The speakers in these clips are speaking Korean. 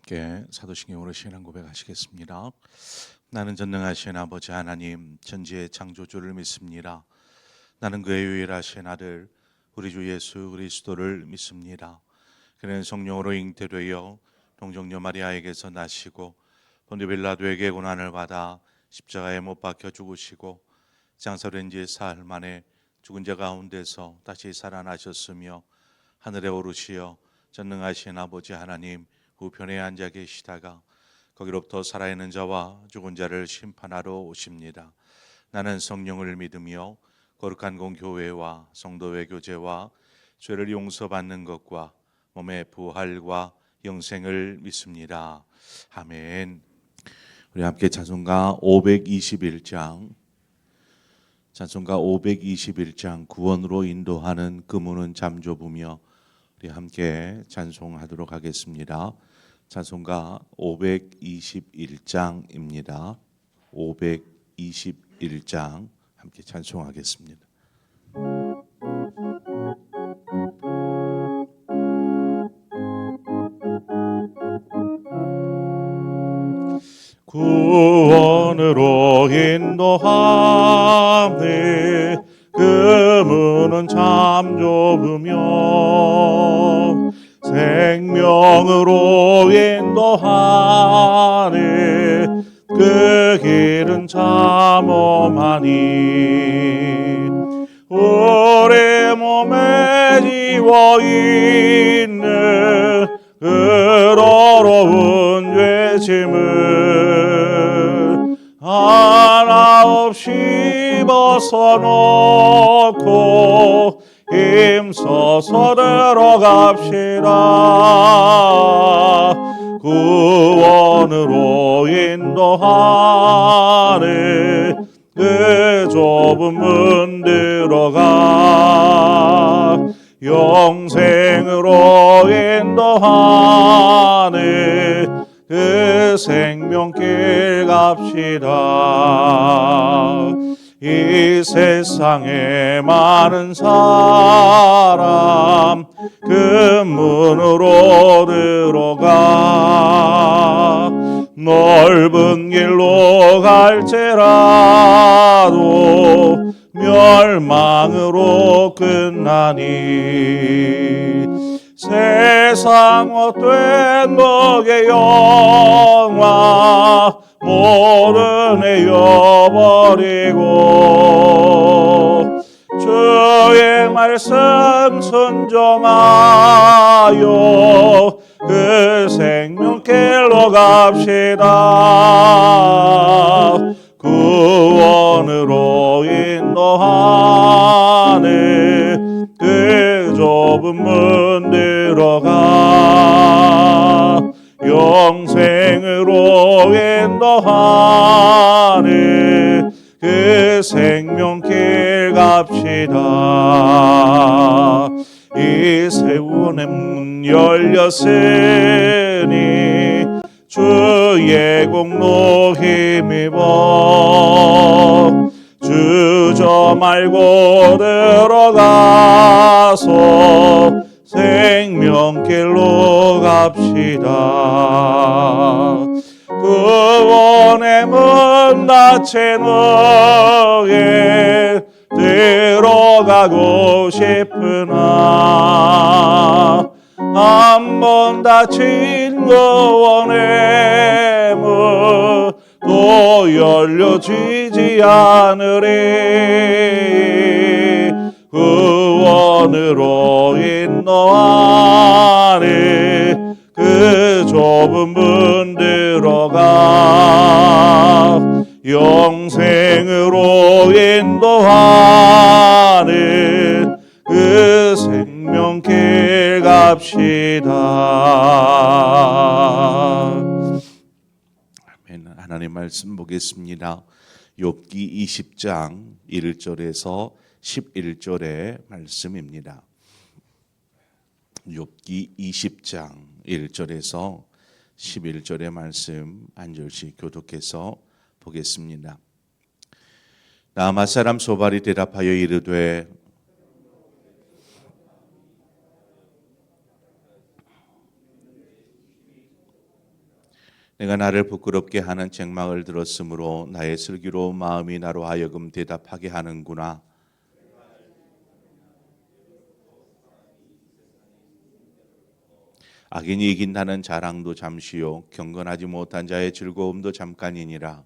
함께 사도신경으로 신앙 고백하시겠습니다. 나는 전능하신 아버지 하나님 천지의 창조주를 믿습니다. 나는 그의 유일하신 아들 우리 주 예수 그리스도를 믿습니다. 그는 성령으로 잉태되어 동정녀 마리아에게서 나시고 본디 빌라도에게 고난을 받아 십자가에 못 박혀 죽으시고 장사된 지 사흘 만에 죽은 자 가운데서 다시 살아나셨으며 하늘에 오르시어 전능하신 아버지 하나님 우편에 앉아 계시다가 거기로부터 살아있는 자와 죽은 자를 심판하러 오십니다. 나는 성령을 믿으며 거룩한 공교회와 성도의 교제와 죄를 용서받는 것과 몸의 부활과 영생을 믿습니다. 아멘. 우리 함께 찬송가 521장 찬송가 521장 구원으로 인도하는 그문은 잠좁으며 우리 함께 찬송하도록 하겠습니다. 찬송가 521장입니다. 521장 함께 찬송하겠습니다. 구원으로 인도하네 그 문은 참 좁으며 생명으로 인도하네 그 길은 참 험하니 우리 몸에 지워있는 그 더러운 죄짐을 하나 없이 벗어놓고 힘써서 들어갑시다. 구원으로 인도하네 그 좁은 문 들어가 영생으로 인도하네 그 생명길 갑시다. 이 세상에 많은 사람 그 문으로 들어가 넓은 길로 갈지라도 멸망으로 끝나니 세상 헛된 복의 영화 모든 내어버리고 주의 말씀 순종하여 그 생명길로 갑시다. 구원으로 인도하네 그 좁은 문 들어가 영생으로 인도하네 그 생명길 갑시다. 이 세원의 문 열렸으니 주의 공로 힘입어 주저 말고 들어가서 생명길로 갑시다. 구원의 문 닫힌 후에 들어가고 싶으나 한 번 닫힌 구원의 문 또 열려지지 않으리. 구원으로 인도하네 그 좁은 문 들어가 영생으로 인도하네 그 생명길 갑시다. 아멘. 하나님 말씀 보겠습니다. 욥기 20장 1절에서 11절의 말씀입니다. 욥기 20장 1절에서 11절의 말씀 한 절씩 교독해서 보겠습니다. 나아마 사람 소발이 대답하여 이르되 내가 나를 부끄럽게 하는 책망을 들었으므로 나의 슬기로운 마음이 나로 하여금 대답하게 하는구나. 악인이 이긴다는 자랑도 잠시요 경건하지 못한 자의 즐거움도 잠깐이니라.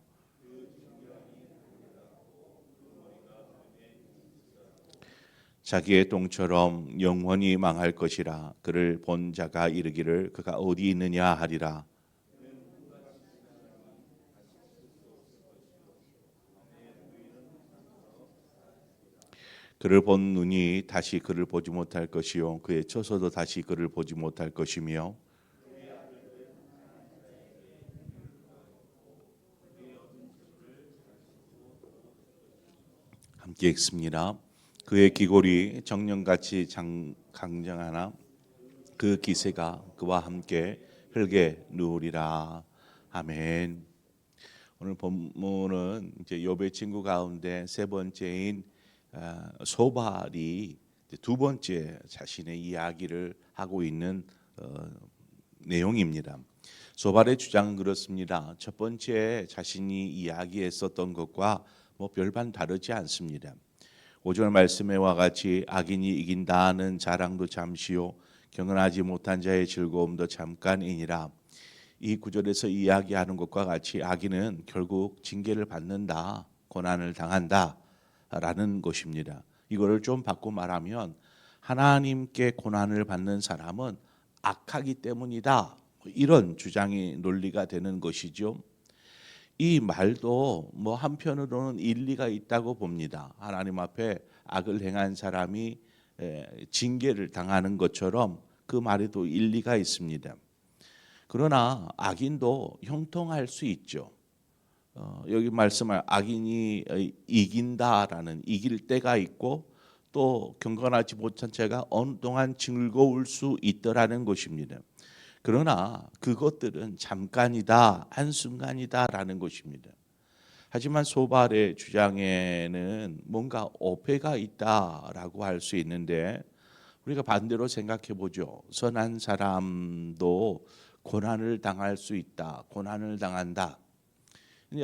자기의 똥처럼 영원히 망할 것이라. 그를 본 자가 이르기를 그가 어디 있느냐 하리라. 그를 본 눈이 다시 그를 보지 못할 것이요 그의 처소도 다시 그를 보지 못할 것이며 함께 읽습니다. 그의 기골이 정령같이 강정하나 그 기세가 그와 함께 흙에 누우리라. 아멘. 오늘 본문은 이제 욥의 친구 가운데 세 번째인 소발이 두 번째 자신의 이야기를 하고 있는 내용입니다. 소발의 주장은 그렇습니다. 첫 번째 자신이 이야기했었던 것과 별반 다르지 않습니다. 5절 말씀에와 같이 악인이 이긴다는 자랑도 잠시요 경건하지 못한 자의 즐거움도 잠깐이니라. 이 구절에서 이야기하는 것과 같이 악인은 결국 징계를 받는다, 고난을 당한다 라는 것입니다. 이거를 좀 바꿔 말하면 하나님께 고난을 받는 사람은 악하기 때문이다, 이런 주장이 논리가 되는 것이죠. 이 말도 한편으로는 일리가 있다고 봅니다. 하나님 앞에 악을 행한 사람이 징계를 당하는 것처럼 그 말에도 일리가 있습니다. 그러나 악인도 형통할 수 있죠. 여기 말씀할 악인이 이긴다라는 이길 때가 있고 또 경건하지 못한 자가 어느 동안 즐거울 수 있더라는 것입니다. 그러나 그것들은 잠깐이다, 한순간이다라는 것입니다. 하지만 소발의 주장에는 뭔가 어폐가 있다라고 할 수 있는데 우리가 반대로 생각해 보죠. 선한 사람도 고난을 당할 수 있다, 고난을 당한다.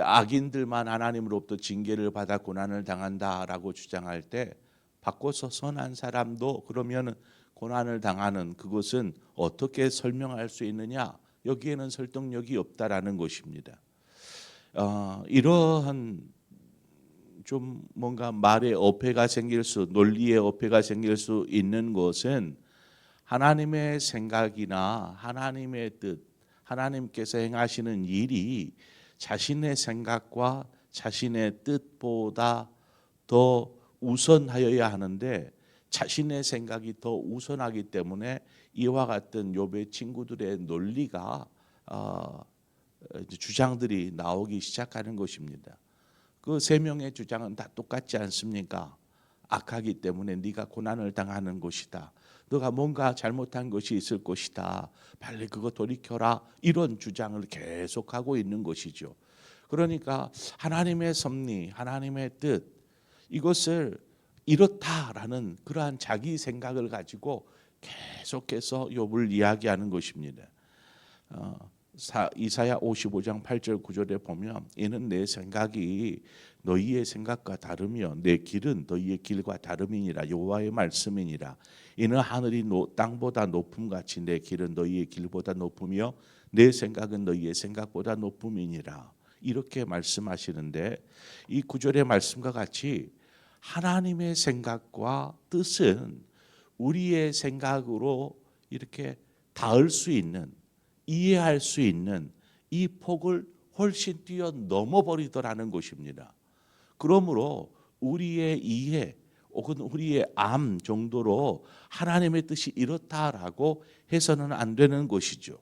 악인들만 하나님으로부터 징계를 받아 고난을 당한다라고 주장할 때 바꿔서 선한 사람도 그러면 고난을 당하는 그것은 어떻게 설명할 수 있느냐? 여기에는 설득력이 없다라는 것입니다. 이러한 좀 뭔가 말의 어폐가 생길 수, 논리의 어폐가 생길 수 있는 것은 하나님의 생각이나 하나님의 뜻, 하나님께서 행하시는 일이 자신의 생각과 자신의 뜻보다 더 우선하여야 하는데 자신의 생각이 더 우선하기 때문에 이와 같은 욥의 친구들의 논리가 주장들이 나오기 시작하는 것입니다. 그 세 명의 주장은 다 똑같지 않습니까? 악하기 때문에 네가 고난을 당하는 것이다. 너가 뭔가 잘못한 것이 있을 것이다. 빨리 그거 돌이켜라. 이런 주장을 계속하고 있는 것이죠. 그러니까 하나님의 섭리, 하나님의 뜻, 이것을 이렇다라는 그러한 자기 생각을 가지고 계속해서 욥을 이야기하는 것입니다. 이사야 55장 8절 9절에 보면 이는 내 생각이 너희의 생각과 다르며 내 길은 너희의 길과 다름이니라. 여호와의 말씀이니라. 이는 하늘이 땅보다 높음같이 내 길은 너희의 길보다 높으며 내 생각은 너희의 생각보다 높음이니라. 이렇게 말씀하시는데 이 구절의 말씀과 같이 하나님의 생각과 뜻은 우리의 생각으로 이렇게 닿을 수 있는, 이해할 수 있는 이 폭을 훨씬 뛰어넘어 버리더라는 것입니다. 그러므로 우리의 이해 혹은 우리의 암 정도로 하나님의 뜻이 이렇다라고 해서는 안 되는 것이죠.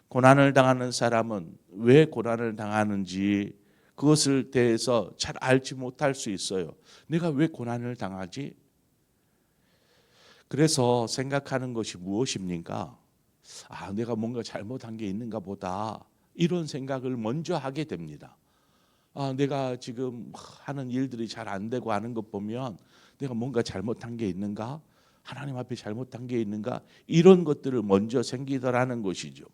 고난을 당하는 사람은 왜 고난을 당하는지 그것을 대해서 잘 알지 못할 수 있어요. 내가 왜 고난을 당하지? 그래서 생각하는 것이 무엇입니까? 내가 뭔가 잘못한 게 있는가 보다, 이런 생각을 먼저 하게 됩니다. 내가 지금 하는 일들이 잘 안 되고 하는 것 보면 내가 뭔가 잘못한 게 있는가? 하나님 앞에 잘못한 게 있는가? 이런 것들을 먼저 생기더라는 것이죠.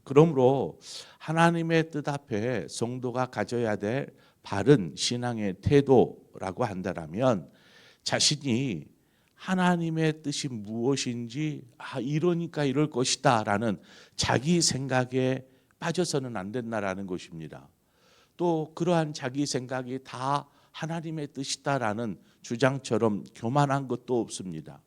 그러므로 하나님의 뜻 앞에 성도가 가져야 될 바른 신앙의 태도라고 한다면 자신이 하나님의 뜻이 무엇인지 이러니까 이럴 것이다라는 자기 생각에 빠져서는 안 된다라는 것입니다. 또 그러한 자기 생각이 다 하나님의 뜻이다라는 주장처럼 교만한 것도 없습니다.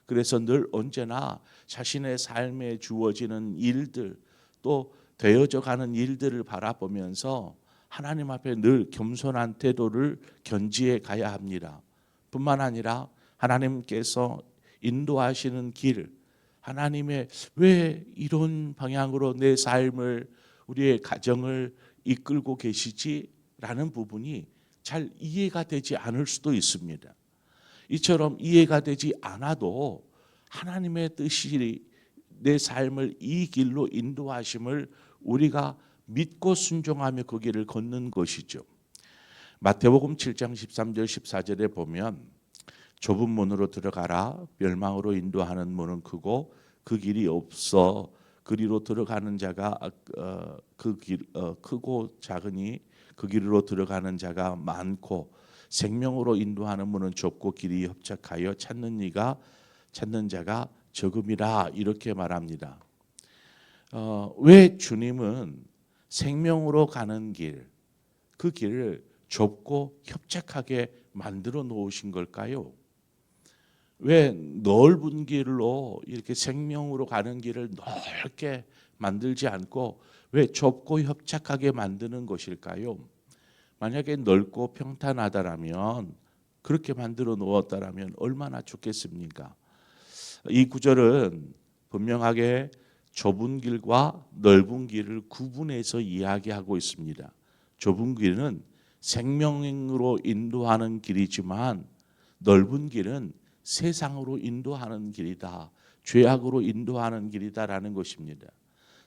그래서 늘 언제나 자신의 삶에 주어지는 일들 또 되어져 가는 일들을 바라보면서 하나님 앞에 늘 겸손한 태도를 견지해 가야 합니다. 뿐만 아니라 하나님께서 인도하시는 길, 하나님의 왜 이런 방향으로 내 삶을 우리의 가정을 이끌고 계시지라는 부분이 잘 이해가 되지 않을 수도 있습니다. 이처럼 이해가 되지 않아도 하나님의 뜻이 내 삶을 이 길로 인도하심을 우리가 믿고 순종하며 그 길을 걷는 것이죠. 마태복음 7장 13절 14절에 보면 좁은 문으로 들어가라 멸망으로 인도하는 문은 크고 그 길이 없어 그리로 들어가는 자가 크고 작으니 그 길로 들어가는 자가 많고 생명으로 인도하는 문은 좁고 길이 협착하여 찾는 자가 적음이라 이렇게 말합니다. 왜 주님은 생명으로 가는 길, 그 길을 좁고 협착하게 만들어 놓으신 걸까요? 왜 넓은 길로 이렇게 생명으로 가는 길을 넓게 만들지 않고 왜 좁고 협착하게 만드는 것일까요? 만약에 넓고 평탄하다라면 그렇게 만들어 놓았다라면 얼마나 좋겠습니까? 이 구절은 분명하게 좁은 길과 넓은 길을 구분해서 이야기하고 있습니다. 좁은 길은 생명으로 인도하는 길이지만 넓은 길은 세상으로 인도하는 길이다. 죄악으로 인도하는 길이다라는 것입니다.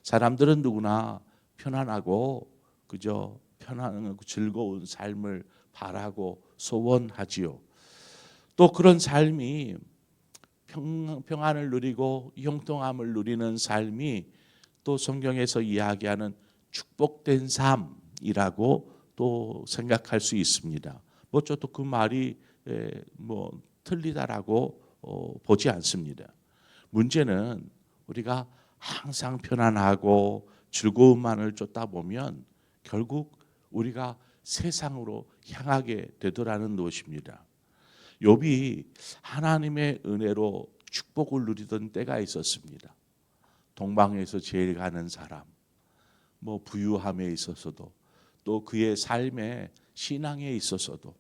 사람들은 누구나 편안하고 편안하고 즐거운 삶을 바라고 소원하지요. 또 그런 삶이 평안을 누리고 형통함을 누리는 삶이 또 성경에서 이야기하는 축복된 삶이라고 또 생각할 수 있습니다. 저도 그 말이 틀리다라고 보지 않습니다. 문제는 우리가 항상 편안하고 즐거움만을 쫓다 보면 결국 우리가 세상으로 향하게 되더라는 것입니다. 욥이 하나님의 은혜로 축복을 누리던 때가 있었습니다. 동방에서 제일 가는 사람, 부유함에 있어서도 또 그의 삶의 신앙에 있어서도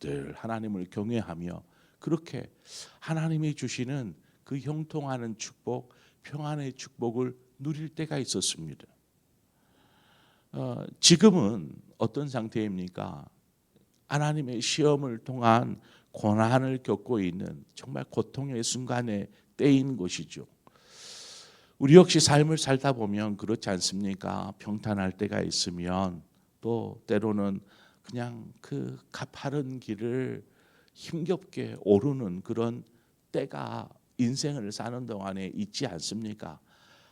늘 하나님을 경외하며 그렇게 하나님이 주시는 그 형통하는 축복, 평안의 축복을 누릴 때가 있었습니다. 지금은 어떤 상태입니까? 하나님의 시험을 통한 고난을 겪고 있는 정말 고통의 순간에 때인 것이죠. 우리 역시 삶을 살다 보면 그렇지 않습니까? 평탄할 때가 있으면 또 때로는 그냥 그 가파른 길을 힘겹게 오르는 그런 때가 인생을 사는 동안에 있지 않습니까?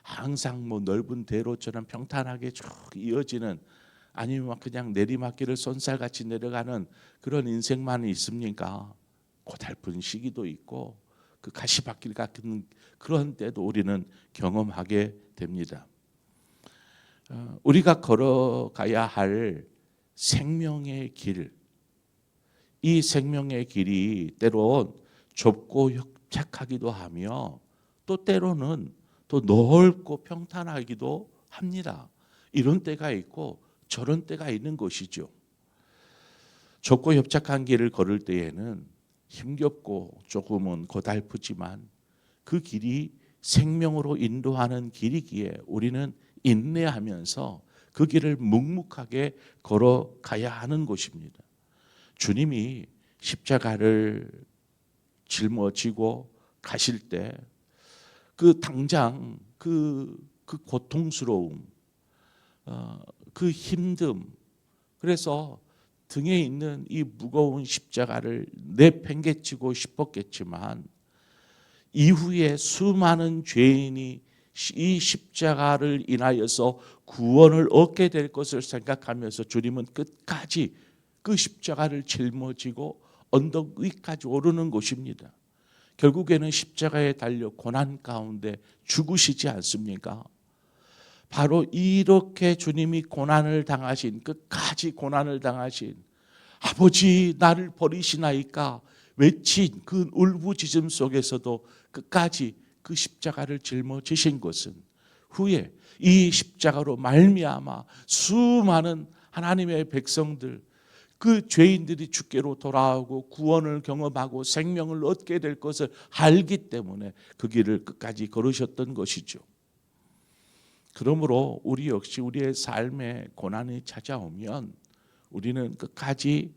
항상 넓은 대로처럼 평탄하게 쭉 이어지는 아니면 그냥 내리막길을 쏜살같이 내려가는 그런 인생만 있습니까? 고달픈 시기도 있고 그 가시밭길 같은 그런 때도 우리는 경험하게 됩니다. 우리가 걸어가야 할 생명의 길, 이 생명의 길이 때론 좁고 협착하기도 하며 또 때로는 또 넓고 평탄하기도 합니다. 이런 때가 있고 저런 때가 있는 것이죠. 좁고 협착한 길을 걸을 때에는 힘겹고 조금은 고달프지만 그 길이 생명으로 인도하는 길이기에 우리는 인내하면서 그 길을 묵묵하게 걸어가야 하는 것입니다. 주님이 십자가를 짊어지고 가실 때 그 당장 그 고통스러움, 그 힘듦, 그래서 등에 있는 이 무거운 십자가를 내팽개치고 싶었겠지만 이후에 수많은 죄인이 이 십자가를 인하여서 구원을 얻게 될 것을 생각하면서 주님은 끝까지 그 십자가를 짊어지고 언덕 위까지 오르는 것입니다. 결국에는 십자가에 달려 고난 가운데 죽으시지 않습니까? 바로 이렇게 주님이 고난을 당하신, 끝까지 고난을 당하신, 아버지 나를 버리시나이까 외친 그 울부짖음 속에서도 끝까지 그 십자가를 짊어지신 것은 후에 이 십자가로 말미암아 수많은 하나님의 백성들, 그 죄인들이 주께로 돌아오고 구원을 경험하고 생명을 얻게 될 것을 알기 때문에 그 길을 끝까지 걸으셨던 것이죠. 그러므로 우리 역시 우리의 삶에 고난이 찾아오면 우리는 끝까지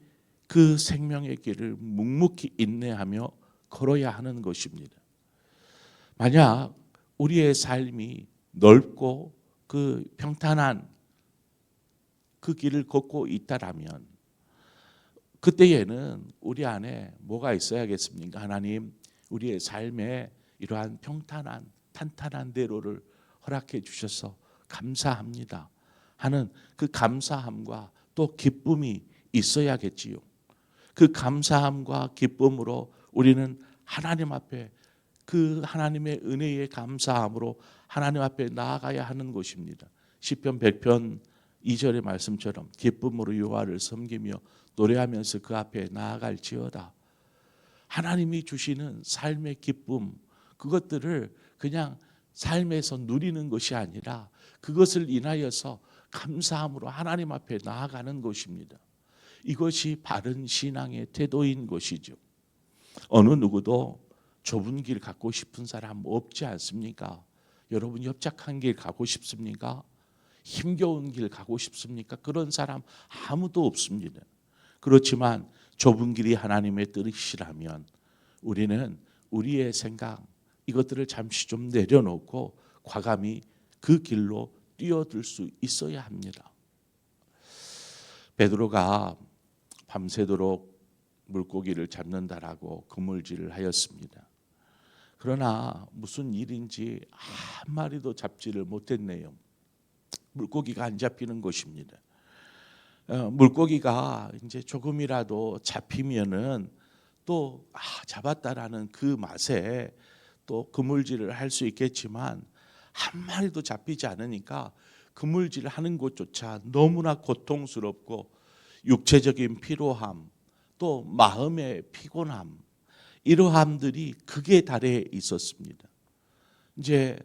그 생명의 길을 묵묵히 인내하며 걸어야 하는 것입니다. 만약 우리의 삶이 넓고 그 평탄한 그 길을 걷고 있다라면 그때에는 우리 안에 뭐가 있어야겠습니까? 하나님, 우리의 삶에 이러한 평탄한 탄탄한 대로를 허락해 주셔서 감사합니다 하는 그 감사함과 또 기쁨이 있어야겠지요. 그 감사함과 기쁨으로 우리는 하나님 앞에 그 하나님의 은혜의 감사함으로 하나님 앞에 나아가야 하는 것입니다. 시편 100편 2절의 말씀처럼 기쁨으로 여호와를 섬기며 노래하면서 그 앞에 나아갈지어다. 하나님이 주시는 삶의 기쁨, 그것들을 그냥 삶에서 누리는 것이 아니라 그것을 인하여서 감사함으로 하나님 앞에 나아가는 것입니다. 이것이 바른 신앙의 태도인 것이죠. 어느 누구도 좁은 길 갖고 싶은 사람 없지 않습니까? 여러분 협착한 길 가고 싶습니까? 힘겨운 길 가고 싶습니까? 그런 사람 아무도 없습니다. 그렇지만 좁은 길이 하나님의 뜻이라면 우리는 우리의 생각 이것들을 잠시 좀 내려놓고 과감히 그 길로 뛰어들 수 있어야 합니다. 베드로가 밤새도록 물고기를 잡는다라고 그물질을 하였습니다. 그러나 무슨 일인지 한 마리도 잡지를 못했네요. 물고기가 안 잡히는 것입니다. 물고기가 이제 조금이라도 잡히면은 또 잡았다라는 그 맛에 또 그물질을 할 수 있겠지만 한 마리도 잡히지 않으니까 그물질을 하는 것조차 너무나 고통스럽고 육체적인 피로함 또 마음의 피곤함 이러함들이 극에 달해 있었습니다. 이제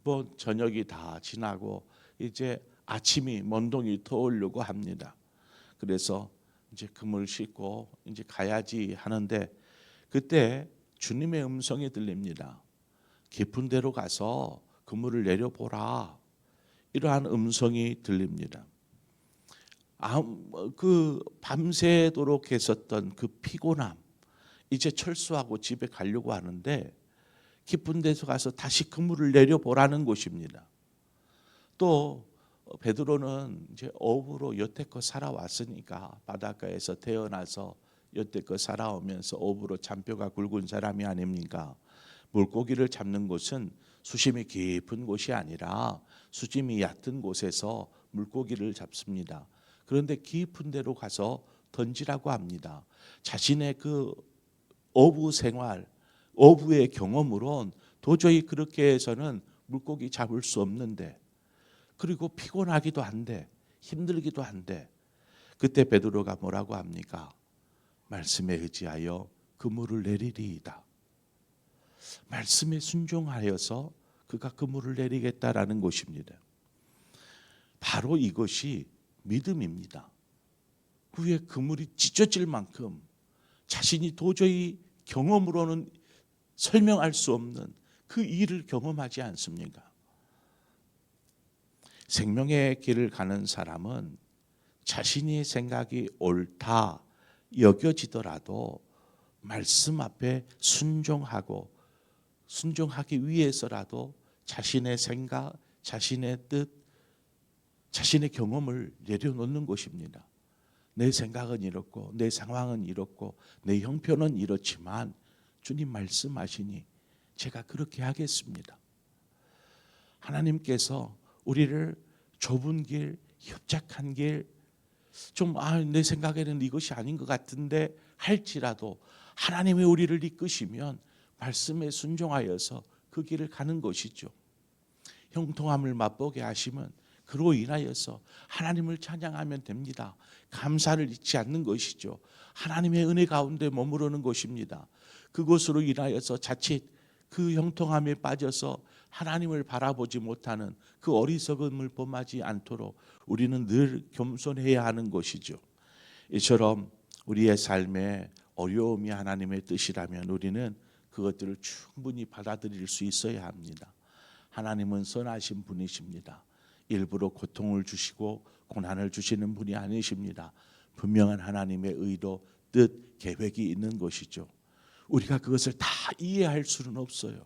뭐 저녁이 다 지나고 이제 아침이 먼동이 터오려고 합니다. 그래서 이제 그물 싣고 이제 가야지 하는데 그때 주님의 음성이 들립니다. 깊은 데로 가서 그물을 내려보라. 이러한 음성이 들립니다. 그 밤새도록 했었던 그 피곤함 이제 철수하고 집에 가려고 하는데 깊은 데서 가서 다시 그물을 내려보라는 것입니다. 또 베드로는 이제 어부로 여태껏 살아왔으니까 바닷가에서 태어나서 여태껏 살아오면서 어부로 잔뼈가 굵은 사람이 아닙니까? 물고기를 잡는 곳은 수심이 깊은 곳이 아니라 수심이 얕은 곳에서 물고기를 잡습니다. 그런데 깊은 데로 가서 던지라고 합니다. 자신의 그 어부 생활, 어부의 경험으론 도저히 그렇게 해서는 물고기 잡을 수 없는데 그리고 피곤하기도 한데 힘들기도 한데 그때 베드로가 뭐라고 합니까? 말씀에 의지하여 그물을 내리리이다. 말씀에 순종하여서 그가 그물을 내리겠다라는 것입니다. 바로 이것이 믿음입니다. 후에 그물이 찢어질 만큼 자신이 도저히 경험으로는 설명할 수 없는 그 일을 경험하지 않습니까? 생명의 길을 가는 사람은 자신의 생각이 옳다 여겨지더라도 말씀 앞에 순종하기 위해서라도 자신의 생각, 자신의 뜻, 자신의 경험을 내려놓는 것입니다. 내 생각은 이렇고 내 상황은 이렇고 내 형편은 이렇지만 주님 말씀하시니 제가 그렇게 하겠습니다. 하나님께서 우리를 좁은 길, 협착한 길, 좀 내 생각에는 이것이 아닌 것 같은데 할지라도 하나님이 우리를 이끄시면 말씀에 순종하여서 그 길을 가는 것이죠. 형통함을 맛보게 하시면 그로 인하여서 하나님을 찬양하면 됩니다. 감사를 잊지 않는 것이죠. 하나님의 은혜 가운데 머무르는 것입니다. 그것으로 인하여서 자칫 그 형통함에 빠져서 하나님을 바라보지 못하는 그 어리석음을 범하지 않도록 우리는 늘 겸손해야 하는 것이죠. 이처럼 우리의 삶에 어려움이 하나님의 뜻이라면 우리는 그것들을 충분히 받아들일 수 있어야 합니다. 하나님은 선하신 분이십니다. 일부러 고통을 주시고 고난을 주시는 분이 아니십니다. 분명한 하나님의 의도, 뜻, 계획이 있는 것이죠. 우리가 그것을 다 이해할 수는 없어요.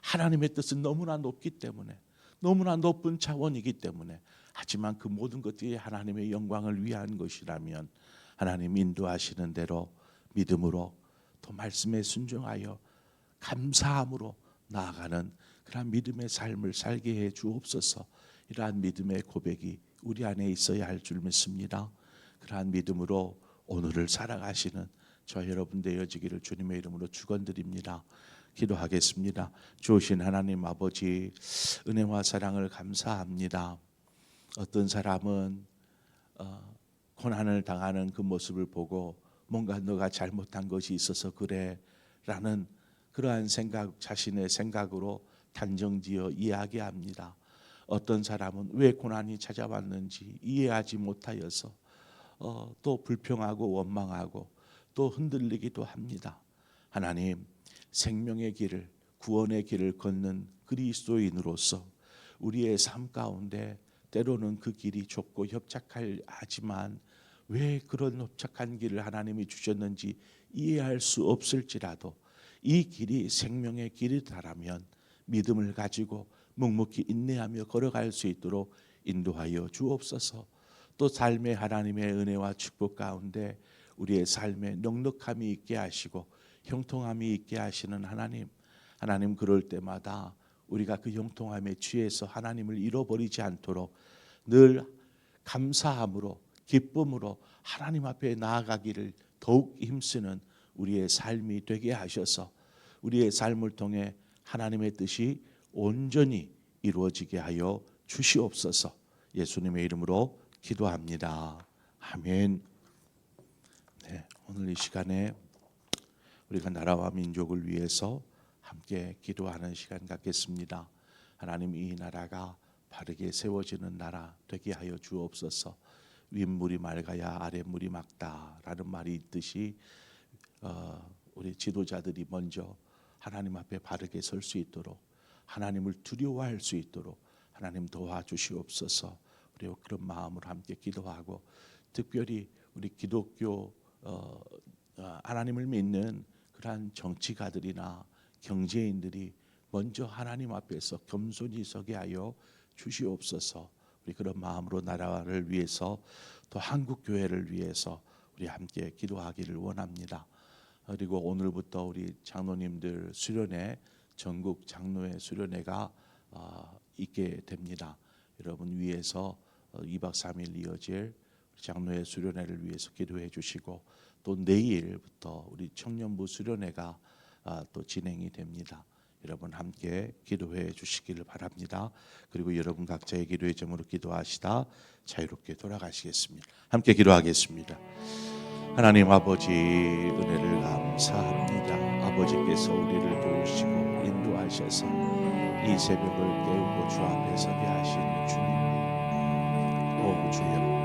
하나님의 뜻은 너무나 높기 때문에, 너무나 높은 차원이기 때문에. 하지만 그 모든 것들이 하나님의 영광을 위한 것이라면 하나님 인도하시는 대로 믿음으로 또 말씀에 순종하여 감사함으로 나아가는 그러한 믿음의 삶을 살게 해 주옵소서. 이러한 믿음의 고백이 우리 안에 있어야 할 줄 믿습니다. 그러한 믿음으로 오늘을 살아가시는 저 여러분 되어지기를 주님의 이름으로 축원드립니다. 기도하겠습니다. 주신 하나님 아버지, 은혜와 사랑을 감사합니다. 어떤 사람은 고난을 당하는 그 모습을 보고 뭔가 너가 잘못한 것이 있어서 그래 라는 그러한 생각, 자신의 생각으로 단정지어 이야기합니다. 어떤 사람은 왜 고난이 찾아왔는지 이해하지 못하여서 또 불평하고 원망하고 또 흔들리기도 합니다. 하나님, 생명의 길을, 구원의 길을 걷는 그리스도인으로서 우리의 삶 가운데 때로는 그 길이 좁고 협착하지만 왜 그런 협착한 길을 하나님이 주셨는지 이해할 수 없을지라도 이 길이 생명의 길이다라면 믿음을 가지고 묵묵히 인내하며 걸어갈 수 있도록 인도하여 주옵소서. 또 삶의 하나님의 은혜와 축복 가운데 우리의 삶에 넉넉함이 있게 하시고 형통함이 있게 하시는 하나님 그럴 때마다 우리가 그 형통함에 취해서 하나님을 잃어버리지 않도록 늘 감사함으로 기쁨으로 하나님 앞에 나아가기를 더욱 힘쓰는 우리의 삶이 되게 하셔서 우리의 삶을 통해 하나님의 뜻이 온전히 이루어지게 하여 주시옵소서. 예수님의 이름으로 기도합니다. 아멘. 네, 오늘 이 시간에 우리가 나라와 민족을 위해서 함께 기도하는 시간 갖겠습니다. 하나님, 이 나라가 바르게 세워지는 나라 되게 하여 주옵소서. 윗물이 맑아야 아랫물이 맑다라는 말이 있듯이 우리 지도자들이 먼저 하나님 앞에 바르게 설 수 있도록, 하나님을 두려워할 수 있도록 하나님 도와주시옵소서. 우리 그런 마음으로 함께 기도하고, 특별히 우리 기독교 하나님을 믿는 그러한 정치가들이나 경제인들이 먼저 하나님 앞에서 겸손히 서게 하여 주시옵소서. 우리 그런 마음으로 나라를 위해서 또 한국 교회를 위해서 우리 함께 기도하기를 원합니다. 그리고 오늘부터 우리 장로님들 수련회, 전국 장로회 수련회가 있게 됩니다. 여러분 위해서 2박 3일 이어질 장로회 수련회를 위해서 기도해 주시고, 또 내일부터 우리 청년부 수련회가 또 진행이 됩니다. 여러분 함께 기도해 주시기를 바랍니다. 그리고 여러분 각자의 기도의 제목으로 기도하시다 자유롭게 돌아가시겠습니다. 함께 기도하겠습니다. 하나님 아버지, 은혜를 감사합니다. 아버지께서 우리를 도우시고 인도하셔서 이 새벽을 깨우고 주 앞에 서게 하신 주님, 오 주여,